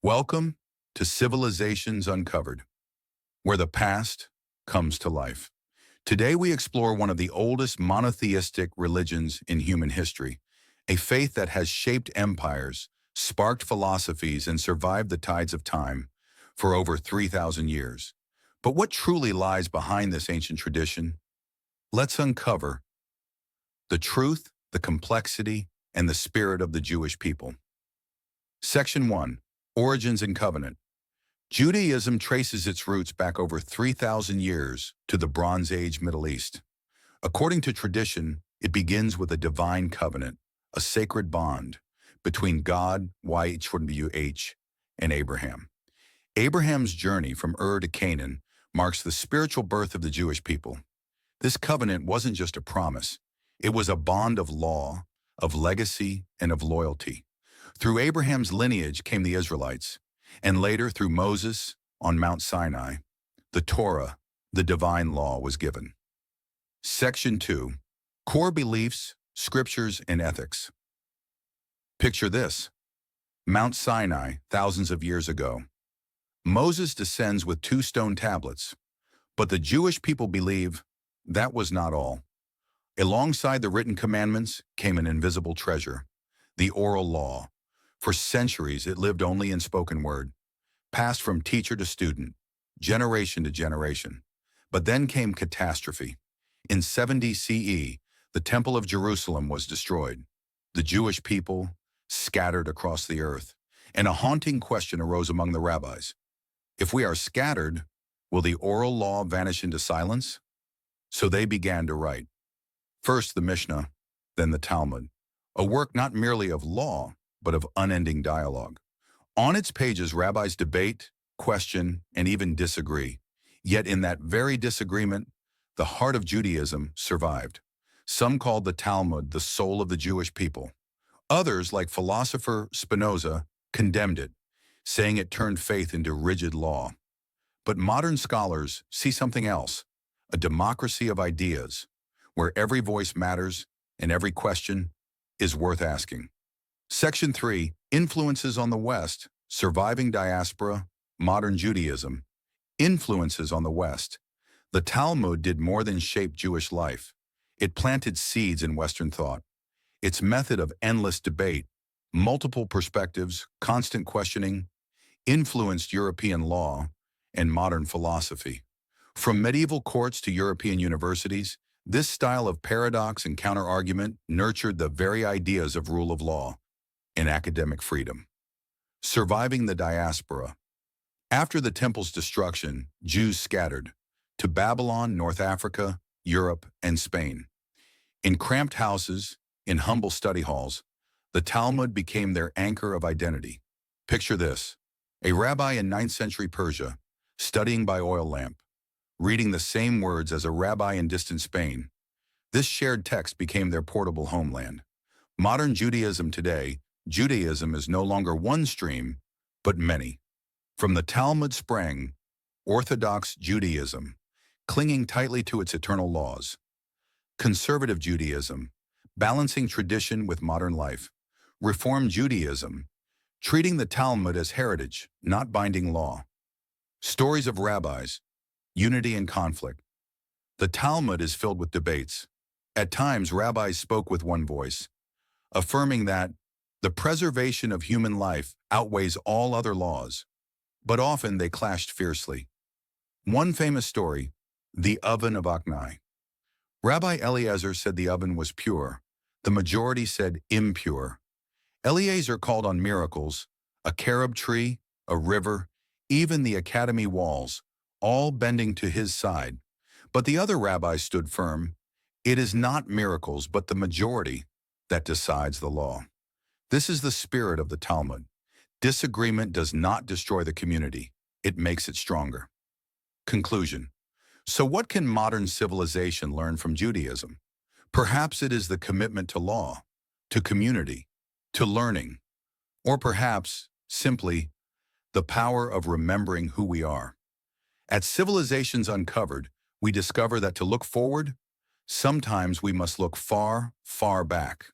Welcome to Civilizations Uncovered, where the past comes to life. Today we explore one of the oldest monotheistic religions in human history, a faith that has shaped empires, sparked philosophies, and survived the tides of time for over 3,000 years. But what truly lies behind this ancient tradition? Let's uncover the truth, the complexity, and the spirit of the Jewish people. Section 1. Origins and Covenant. Judaism traces its roots back over 3,000 years to the Bronze Age Middle East. According to tradition, it begins with a divine covenant, a sacred bond between God, YHWH, and Abraham. Abraham's journey from Ur to Canaan marks the spiritual birth of the Jewish people. This covenant wasn't just a promise. It was a bond of law, of legacy, and of loyalty. Through Abraham's lineage came the Israelites, and later through Moses on Mount Sinai, the Torah, the divine law, was given. Section 2. Core Beliefs, Scriptures, and Ethics. Picture this. Mount Sinai, thousands of years ago. Moses descends with 2 stone tablets, but the Jewish people believe that was not all. Alongside the written commandments came an invisible treasure, the oral law. For centuries, it lived only in spoken word, passed from teacher to student, generation to generation. But then came catastrophe. In 70 CE, the Temple of Jerusalem was destroyed. The Jewish people scattered across the earth, and a haunting question arose among the rabbis. If we are scattered, will the oral law vanish into silence? So they began to write. First the Mishnah, then the Talmud, a work not merely of law, but of unending dialogue. On its pages, rabbis debate, question, and even disagree. Yet in that very disagreement, the heart of Judaism survived. Some called the Talmud the soul of the Jewish people. Others, like philosopher Spinoza, condemned it, saying it turned faith into rigid law. But modern scholars see something else, a democracy of ideas, where every voice matters and every question is worth asking. Section 3. Influences on the West, Surviving Diaspora, Modern Judaism. Influences on the West. The Talmud did more than shape Jewish life. It planted seeds in Western thought. Its method of endless debate, multiple perspectives, constant questioning, influenced European law and modern philosophy. From medieval courts to European universities, this style of paradox and counter-argument nurtured the very ideas of rule of law and academic freedom. Surviving the diaspora. After the temple's destruction, Jews scattered to Babylon, North Africa, Europe, and Spain. In cramped houses, in humble study halls, the Talmud became their anchor of identity. Picture this, a rabbi in 9th century Persia, studying by oil lamp, reading the same words as a rabbi in distant Spain. This shared text became their portable homeland. Modern Judaism today, Judaism is no longer one stream, but many. From the Talmud sprang Orthodox Judaism, clinging tightly to its eternal laws. Conservative Judaism, balancing tradition with modern life. Reform Judaism, treating the Talmud as heritage, not binding law. Stories of rabbis, unity and conflict. The Talmud is filled with debates. At times, rabbis spoke with one voice, affirming that the preservation of human life outweighs all other laws, but often they clashed fiercely. One famous story, the oven of Aknai. Rabbi Eliezer said the oven was pure. The majority said impure. Eliezer called on miracles, a carob tree, a river, even the academy walls, all bending to his side. But the other rabbis stood firm. It is not miracles, but the majority that decides the law. This is the spirit of the Talmud. Disagreement does not destroy the community. It makes it stronger. Conclusion. So what can modern civilization learn from Judaism? Perhaps it is the commitment to law, to community, to learning, or perhaps, simply, the power of remembering who we are. At Civilizations Uncovered, we discover that to look forward, sometimes we must look far, far back.